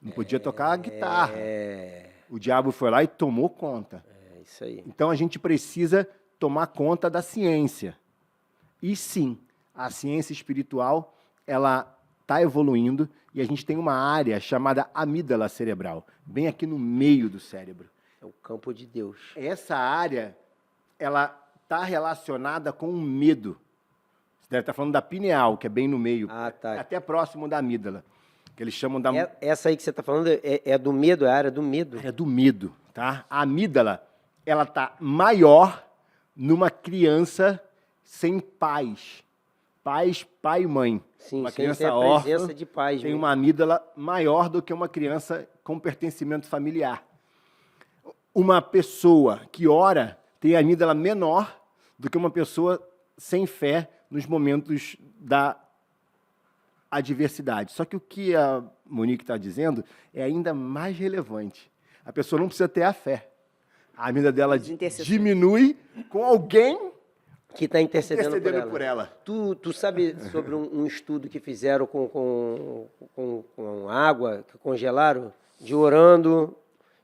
Não podia tocar guitarra. O diabo foi lá e tomou conta. É isso aí. Então, a gente precisa tomar conta da ciência. E, sim, a ciência espiritual, ela está evoluindo e a gente tem uma área chamada amígdala cerebral, bem aqui no meio do cérebro. É o campo de Deus. Essa área, ela está relacionada com o medo. Você deve estar falando da pineal, que é bem no meio, tá. até próximo da amígdala, que eles chamam da... Essa aí que você está falando é do medo, é a área do medo. É do medo, tá? A amígdala, ela está maior numa criança sem pais. Pai e mãe. Sim, uma sem criança ter a órfã presença de pais. tem mesmo. uma amígdala maior do que uma criança com pertencimento familiar. Uma pessoa que ora tem a amígdala menor do que uma pessoa sem fé nos momentos da adversidade. Só que o que a Monique está dizendo é ainda mais relevante. A pessoa não precisa ter a fé. A amígdala dela diminui com alguém que está intercedendo por ela. Tu sabe sobre um estudo que fizeram com água, que congelaram, de orando,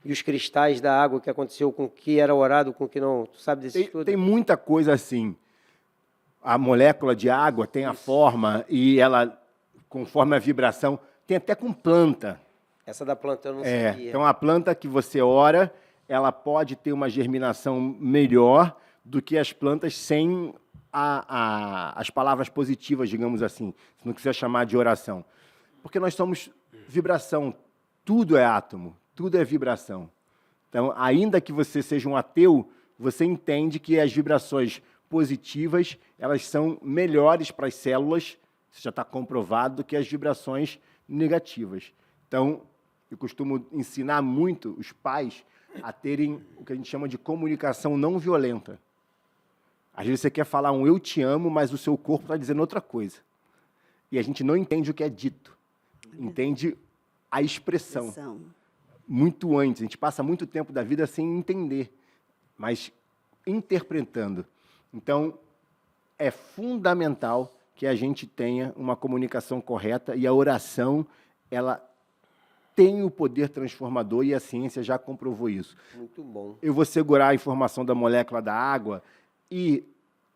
e os cristais da água, que aconteceu com o que era orado, com o que não? Tu sabe desse estudo? Tem muita coisa assim. A molécula de água tem a forma e ela, conforme a vibração, tem até com planta. Essa da planta eu não sabia. Então, a planta que você ora, ela pode ter uma germinação melhor do que as plantas sem as palavras positivas, digamos assim, se não quiser chamar de oração. Porque nós somos vibração, tudo é átomo, tudo é vibração. Então, ainda que você seja um ateu, você entende que as vibrações positivas, elas são melhores para as células, isso já está comprovado, do que as vibrações negativas. Então, eu costumo ensinar muito os pais a terem o que a gente chama de comunicação não violenta. Às vezes você quer falar um eu te amo, mas o seu corpo está dizendo outra coisa. E a gente não entende o que é dito. Entende a expressão. Muito antes. A gente passa muito tempo da vida sem entender, mas interpretando. Então, é fundamental que a gente tenha uma comunicação correta e a oração, ela tem o poder transformador e a ciência já comprovou isso. Muito bom. Eu vou segurar a informação da molécula da água e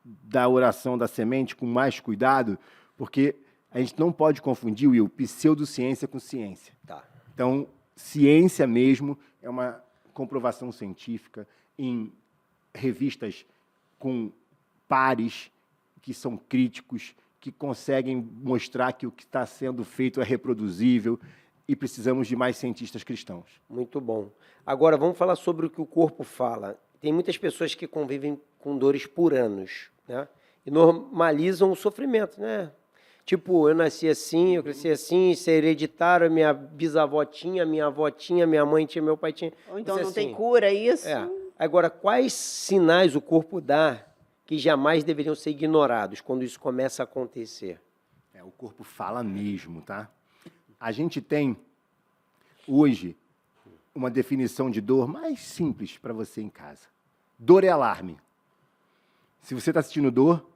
da oração da semente com mais cuidado, porque a gente não pode confundir, Will, pseudociência com ciência. Tá. Então, ciência mesmo é uma comprovação científica em revistas com pares que são críticos, que conseguem mostrar que o que está sendo feito é reproduzível e precisamos de mais cientistas cristãos. Muito bom. Agora, vamos falar sobre o que o corpo fala. Tem muitas pessoas que convivem com dores por anos, né? E normalizam o sofrimento, né? Tipo, eu nasci assim, eu cresci assim, isso é hereditário, minha bisavó tinha, minha avó tinha, minha mãe tinha, meu pai tinha. Ou então Isso é não assim. tem cura, isso? É. Agora, quais sinais o corpo dá que jamais deveriam ser ignorados quando isso começa a acontecer? O corpo fala mesmo, tá? A gente tem, hoje, uma definição de dor mais simples para você em casa. Dor é alarme. Se você está sentindo dor,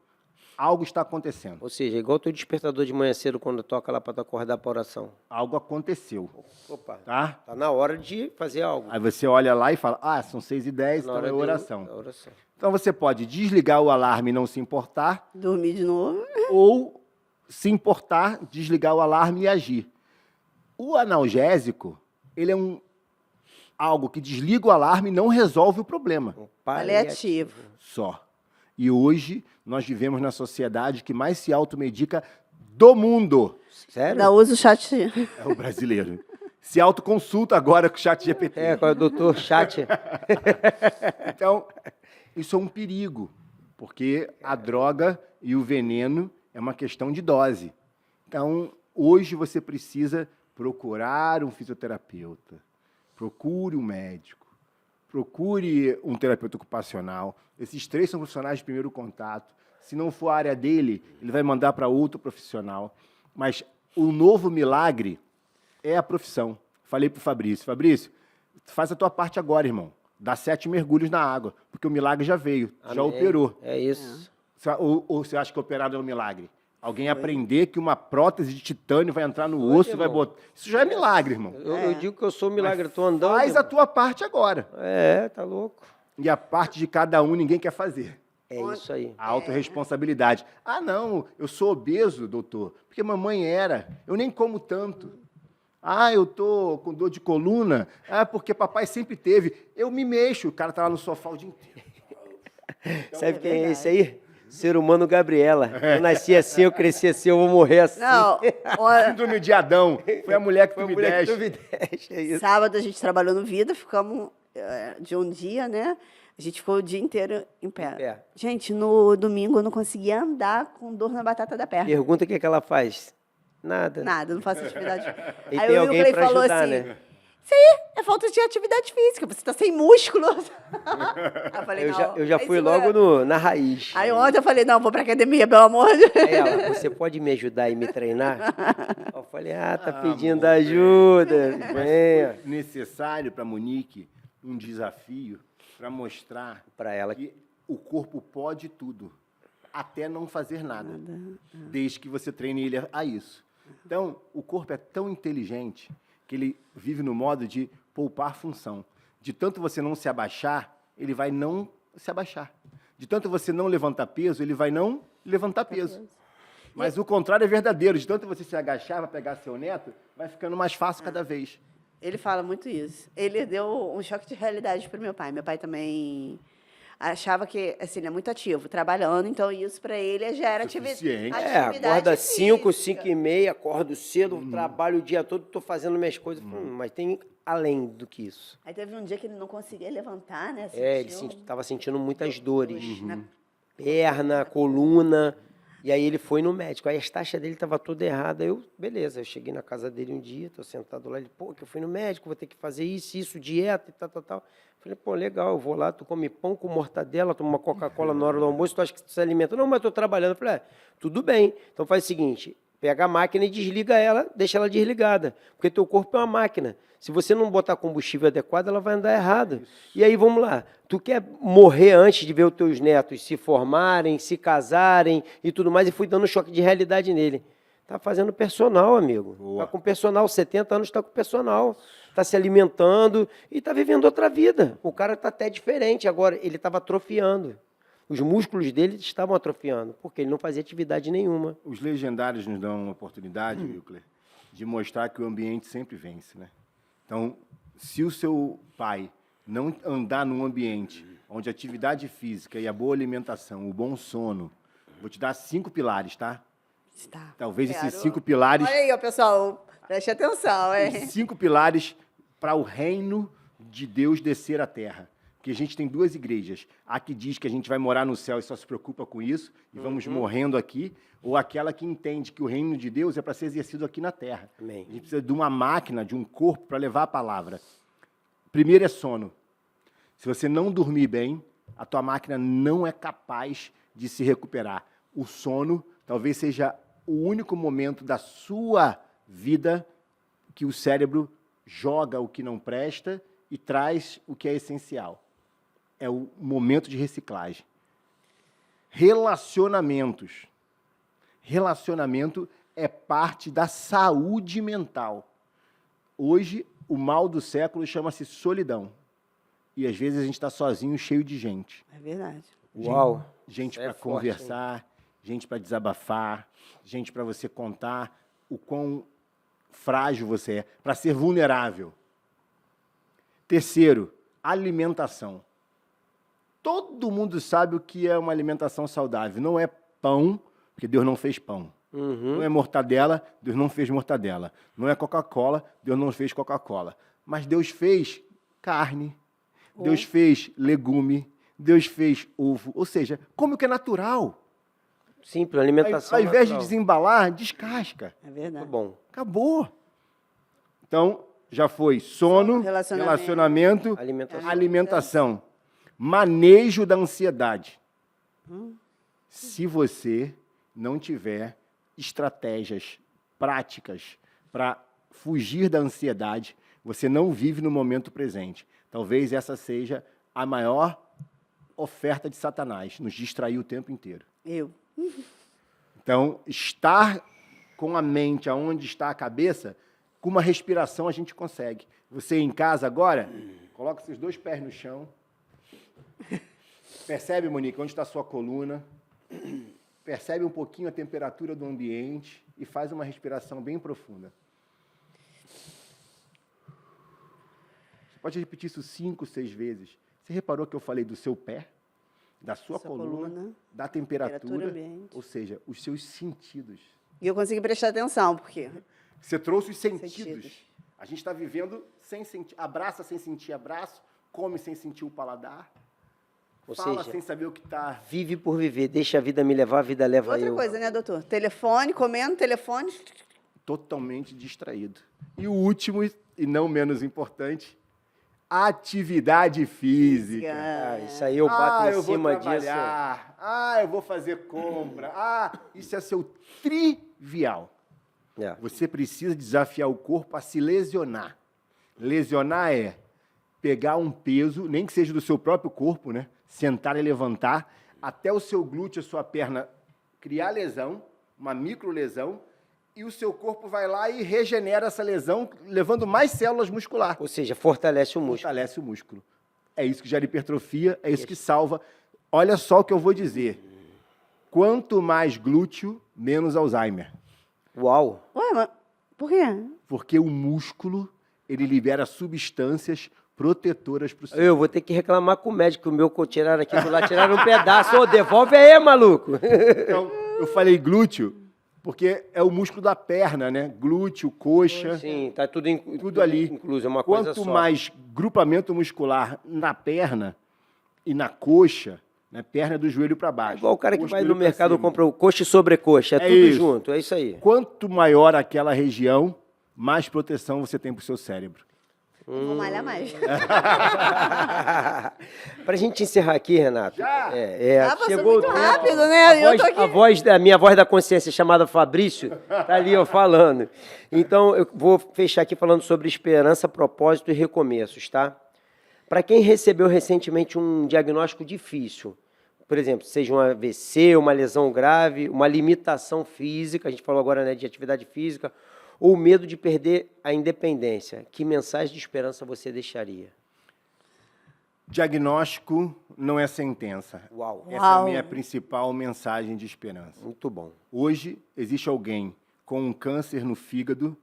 algo está acontecendo. Ou seja, igual o teu despertador de manhã cedo quando toca lá para tu acordar para oração. Algo aconteceu. Opa, Tá? tá na hora de fazer algo. Aí você olha lá e fala, são 6h10, Na então hora é da oração. oração. Então você pode desligar o alarme e não se importar, Dormir de novo. ou se importar, desligar o alarme e agir. O analgésico, ele é algo que desliga o alarme e não resolve o problema. Um Paliativo. Só. E hoje nós vivemos na sociedade que mais se automedica do mundo. Sério? Ainda uso o chat. É o brasileiro. Se autoconsulta agora com o chat GPT. É, com o doutor Chat. Então, isso é um perigo, porque a droga e o veneno é uma questão de dose. Então, hoje você precisa procurar um fisioterapeuta, procure um médico, procure um terapeuta ocupacional. Esses 3 são profissionais de primeiro contato. Se não for a área dele, ele vai mandar para outro profissional. Mas o novo milagre é a profissão. Falei para o Fabrício, faz a tua parte agora, irmão. Dá 7 mergulhos na água, porque o milagre já veio, já Amém. operou. É isso. Ou você acha que operar não é um milagre? Alguém aprender que uma prótese de titânio vai entrar no osso e vai botar... Isso já é milagre, irmão. Eu digo que eu sou um milagre, estou andando. Faz a tua parte agora. É, tá louco. E a parte de cada um ninguém quer fazer. É isso aí. A autorresponsabilidade. Não, eu sou obeso, doutor, porque mamãe era. Eu nem como tanto. Eu tô com dor de coluna. Porque papai sempre teve. Eu me mexo. O cara tá lá no sofá o dia inteiro. Então, sabe quem é esse aí? Ser humano Gabriela. Eu nasci assim, eu cresci assim, eu vou morrer assim. Não, Síndrome de Adão. Foi a mulher que tu me mulher que deste. tu me deste, é isso. sábado a gente trabalhou no Vida, ficamos de um dia, né? A gente ficou o dia inteiro em pé. Em pé. Gente, no domingo eu não conseguia andar com dor na batata da perna. Pergunta o que ela faz. Nada. Nada, não faço atividade. E Aí tem o alguém Wilkley pra falou ajudar, assim, né? isso aí é falta de atividade física, você tá sem músculo. Aí eu falei, Eu já aí fui segura- logo na raiz. Aí ontem eu falei, não, vou pra academia, pelo amor de Deus. Aí ela, você pode me ajudar e me treinar? Eu falei, tá pedindo ajuda. Venha. Necessário para Monique um desafio para mostrar Para ela. que o corpo pode tudo, até não fazer nada, desde que você treine ele a isso. Então, o corpo é tão inteligente que ele vive no modo de poupar função. De tanto você não se abaixar, ele vai não se abaixar. De tanto você não levantar peso, ele vai não levantar peso. Mas o contrário é verdadeiro. De tanto você se agachar para pegar seu neto, vai ficando mais fácil cada vez. Ele fala muito isso. Ele deu um choque de realidade para meu pai. Meu pai também achava que, assim, ele é muito ativo, trabalhando, então isso para ele já era Suficiente. Acorda 5, física. 5h30, acordo cedo, trabalho o dia todo, tô fazendo minhas coisas. Mas tem além do que isso. Aí teve um dia que ele não conseguia levantar, né? Ele Sentiu estava sentindo muitas dores. na- Perna, coluna. E aí ele foi no médico. Aí as taxas dele estavam toda errada. Beleza, eu cheguei na casa dele um dia, tô sentado lá, ele, pô, que eu fui no médico, vou ter que fazer isso, dieta e tal. Falei, pô, legal, eu vou lá, tu come pão com mortadela, toma uma Coca-Cola na hora do almoço, tu acha que tu se alimenta? Não, mas tô trabalhando. Eu falei, tudo bem. Então faz o seguinte, pega a máquina e desliga ela, deixa ela desligada. Porque teu corpo é uma máquina. Se você não botar combustível adequado, ela vai andar errado. E aí, vamos lá. Tu quer morrer antes de ver os teus netos se formarem, se casarem e tudo mais, e fui dando um choque de realidade nele. Tá fazendo personal, amigo. Boa. Tá com personal, 70 anos tá com personal. Tá se alimentando e tá vivendo outra vida. O cara tá até diferente agora. Ele estava atrofiando. Os músculos dele estavam atrofiando, porque ele não fazia atividade nenhuma. Os legendários nos dão uma oportunidade, Wilcler, de mostrar que o ambiente sempre vence, né? Então, se o seu pai não andar num ambiente onde a atividade física e a boa alimentação, o bom sono, vou te dar 5 pilares, tá? Está. Talvez esses 5 pilares... Olha aí, ó, pessoal, preste atenção, hein? Os 5 pilares para o reino de Deus descer à terra. Porque a gente tem 2 igrejas. A que diz que a gente vai morar no céu e só se preocupa com isso, e vamos morrendo aqui, ou aquela que entende que o reino de Deus é para ser exercido aqui na terra. Amém. A gente precisa de uma máquina, de um corpo para levar a palavra. Primeiro é sono. Se você não dormir bem, a tua máquina não é capaz de se recuperar. O sono talvez seja o único momento da sua vida que o cérebro joga o que não presta e traz o que é essencial. É o momento de reciclagem. Relacionamentos. Relacionamento é parte da saúde mental. Hoje, o mal do século chama-se solidão. E às vezes a gente está sozinho, cheio de gente. É verdade. Uau! Gente Isso é para forte, conversar, gente para desabafar, gente para você contar o quão frágil você é, para ser vulnerável. Terceiro, alimentação. Todo mundo sabe o que é uma alimentação saudável. Não é pão, porque Deus não fez pão. Não é mortadela, Deus não fez mortadela. Não é Coca-Cola, Deus não fez Coca-Cola. Mas Deus fez carne, Deus fez legume, Deus fez ovo. Ou seja, come o que é natural. Simples, alimentação Ao invés de natural. desembalar, descasca. É verdade. Muito bom. Acabou. Então, já foi sono, relacionamento, Alimentação. alimentação. Manejo da ansiedade. Se você não tiver estratégias práticas para fugir da ansiedade, você não vive no momento presente. Talvez essa seja a maior oferta de Satanás, nos distrair o tempo inteiro. Então, estar com a mente aonde está a cabeça, com uma respiração a gente consegue. Você em casa agora, coloca seus 2 pés no chão. Percebe, Monique, onde está a sua coluna. Percebe um pouquinho a temperatura do ambiente e faz uma respiração bem profunda. Você pode repetir isso 5, 6 vezes. Você reparou que eu falei do seu pé, da sua coluna, da temperatura, ambiente. ou seja, os seus sentidos. E eu consegui prestar atenção, porque... Você trouxe os sentidos. A gente está vivendo sem sentir, abraça sem sentir abraço, come sem sentir o paladar, Ou fala seja, sem saber o que está. Vive por viver, deixa a vida me levar, a vida leva Outra eu. coisa, né, doutor? Telefone, comendo, telefone... Totalmente distraído. E o último, e não menos importante, atividade física. Isso aí eu bato eu em cima vou disso. trabalhar. Eu vou fazer compra. Isso é seu trivial. É. Você precisa desafiar o corpo a se lesionar. Lesionar é pegar um peso, nem que seja do seu próprio corpo, né? Sentar e levantar, até o seu glúteo, a sua perna, criar lesão, uma microlesão, e o seu corpo vai lá e regenera essa lesão, levando mais células musculares. Ou seja, fortalece o músculo. Fortalece o músculo. É isso que gera hipertrofia, é isso que salva. Olha só o que eu vou dizer. Quanto mais glúteo, menos Alzheimer. Uau! Ué, mas por quê? Porque o músculo, ele libera substâncias protetoras para o cérebro. Eu vou ter que reclamar com o médico, o meu tiraram aqui do lado, tiraram um pedaço. Ô, devolve aí, maluco! Então, eu falei glúteo, porque é o músculo da perna, né? Glúteo, coxa, Sim, tá tudo, tudo ali. incluso, é uma coisa Quanto só. mais grupamento muscular na perna e na coxa, Né? Perna do joelho para É baixo. igual o cara que Coxa, vai joelho no pra mercado e cima. compra o coxa e sobrecoxa. É tudo isso. junto, é isso aí. Quanto maior aquela região, mais proteção você tem para o seu cérebro. Eu vou malhar mais. Pra gente encerrar aqui, Renato. Já? Passou chegou muito o tempo. rápido, né? Eu tô aqui. A minha voz da consciência, chamada Fabrício, tá ali ó, falando. Então, eu vou fechar aqui falando sobre esperança, propósito e recomeços, tá? Para quem recebeu recentemente um diagnóstico difícil, por exemplo, seja um AVC, uma lesão grave, uma limitação física, a gente falou agora, né, de atividade física, ou medo de perder a independência, que mensagem de esperança você deixaria? Diagnóstico não é sentença. Uau. Essa é a minha principal mensagem de esperança. Muito bom. Hoje, existe alguém com um câncer no fígado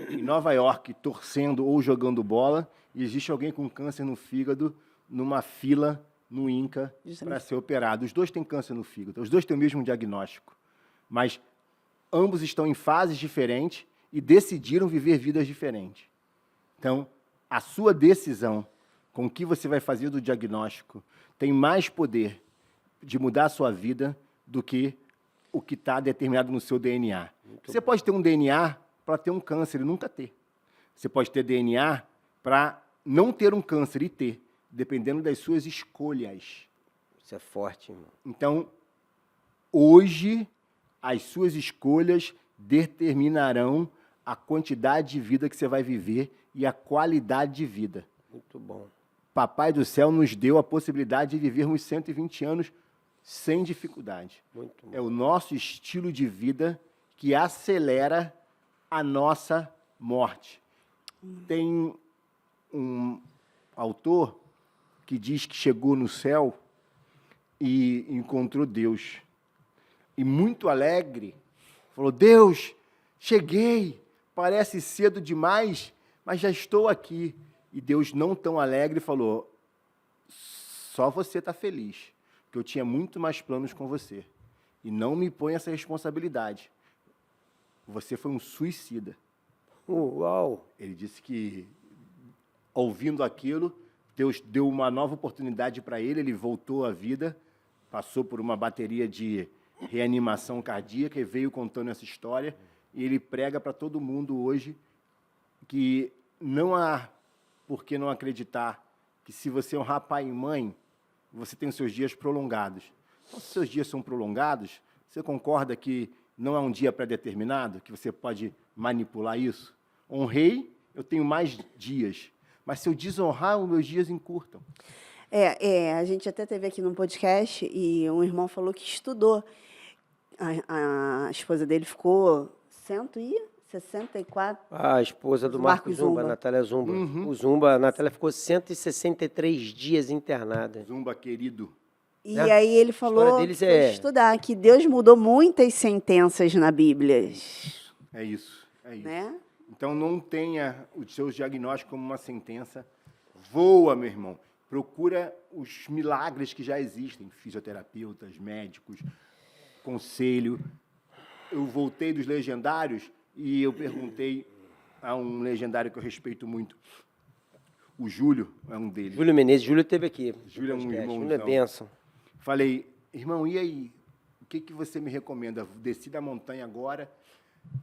em Nova York torcendo ou jogando bola, e existe alguém com câncer no fígado numa fila no INCA para ser operado. Os dois têm câncer no fígado, os dois têm o mesmo diagnóstico, mas ambos estão em fases diferentes e decidiram viver vidas diferentes. Então, a sua decisão com o que você vai fazer do diagnóstico tem mais poder de mudar a sua vida do que o que está determinado no seu DNA. Você pode ter um DNA para ter um câncer e nunca ter. Você pode ter DNA para não ter um câncer e ter, dependendo das suas escolhas. Isso é forte, irmão. Então, hoje, as suas escolhas determinarão a quantidade de vida que você vai viver e a qualidade de vida. Muito bom. Papai do céu nos deu a possibilidade de vivermos 120 anos sem dificuldade. Muito bom. É o nosso estilo de vida que acelera a nossa morte. Tem um autor que diz que chegou no céu e encontrou Deus. E muito alegre, falou, Deus, cheguei, parece cedo demais, mas já estou aqui. E Deus, não tão alegre, falou, só você está feliz, porque eu tinha muito mais planos com você. E não me põe essa responsabilidade. Você foi um suicida. Uau! Ele disse que, ouvindo aquilo, Deus deu uma nova oportunidade para ele, ele voltou à vida, passou por uma bateria de reanimação cardíaca e veio contando essa história, e ele prega para todo mundo hoje que não há por que não acreditar que se você honrar pai e mãe, você tem os seus dias prolongados. Então, se seus dias são prolongados, você concorda que não é um dia pré-determinado, que você pode manipular isso? Honrei, eu tenho mais dias, mas se eu desonrar, os meus dias encurtam. A gente até teve aqui num podcast e um irmão falou que estudou. A esposa dele ficou 164. A esposa do Marcos Zumba, a Natália Zumba. O Zumba, a Natália ficou 163 dias internada. Zumba, querido. E aí ele falou deles que foi estudar, que Deus mudou muitas sentenças na Bíblia. É isso, é isso. Né? Então, não tenha os seus diagnósticos como uma sentença. Voa, meu irmão. Procura os milagres que já existem. Fisioterapeutas, médicos, conselho. Eu voltei dos legendários e eu perguntei a um legendário que eu respeito muito. O Júlio é um deles. Júlio Menezes, Júlio esteve aqui. Júlio é um irmãozão. Júlio é bênção. Falei, irmão, e aí? O que você me recomenda? Desci da montanha agora.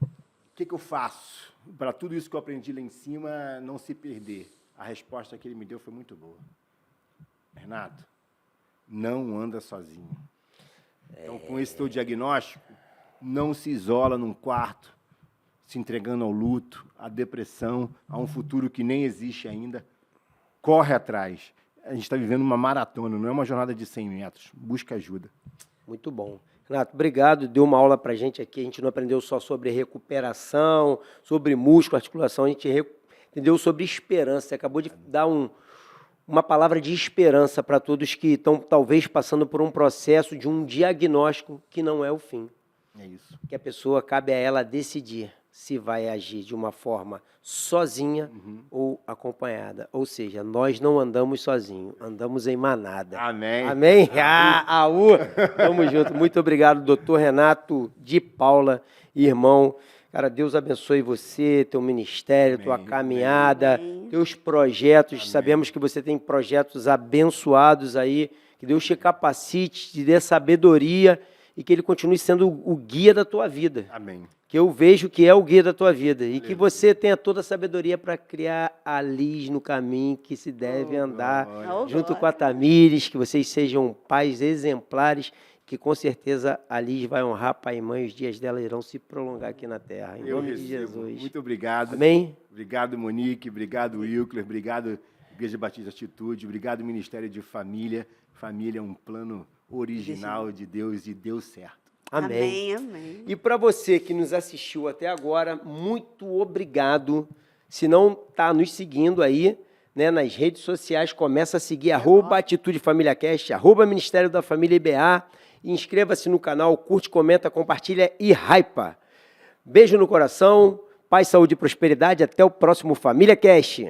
O que eu faço para tudo isso que eu aprendi lá em cima não se perder? A resposta que ele me deu foi muito boa. Renato, não anda sozinho. Então, com esse teu diagnóstico, não se isola num quarto, se entregando ao luto, à depressão, a um futuro que nem existe ainda. Corre atrás. A gente está vivendo uma maratona, não é uma jornada de 100 metros. Busca ajuda. Muito bom. Renato, obrigado. Deu uma aula para a gente aqui. A gente não aprendeu só sobre recuperação, sobre músculo, articulação. A gente entendeu sobre esperança. Você acabou de dar uma palavra de esperança para todos que estão, talvez, passando por um processo de um diagnóstico que não é o fim. É isso. Que a pessoa, cabe a ela decidir se vai agir de uma forma sozinha ou acompanhada. Ou seja, nós não andamos sozinhos, andamos em manada. Amém. Amém? Tamo junto. Muito obrigado, doutor Renato de Paula, irmão. Cara, Deus abençoe você, teu ministério, tua Amém, caminhada, amém. teus projetos. Amém. Sabemos que você tem projetos abençoados aí. Que Deus te capacite, te dê sabedoria e que Ele continue sendo o guia da tua vida. Amém. Que eu vejo que é o guia da tua vida. E que você tenha toda a sabedoria para criar a Liz no caminho que se deve andar. Oh, Junto glória. com a Tamires, que vocês sejam pais exemplares, que com certeza a Liz vai honrar pai e mãe, os dias dela irão se prolongar aqui na terra. Em Eu nome de recebo. Jesus. Muito obrigado. Amém? Obrigado, Monique. Obrigado, Wilker. Obrigado, Igreja Batista Atitude. Obrigado, Ministério de Família. Família é um plano original de Deus e deu certo. Amém. Amém. E para você que nos assistiu até agora, muito obrigado. Se não está nos seguindo aí, né, nas redes sociais, começa a seguir @Atitude Família Cast, @Ministério da Família IBA. Inscreva-se no canal, curte, comenta, compartilha e hypa. Beijo no coração, paz, saúde e prosperidade. Até o próximo Família Cast.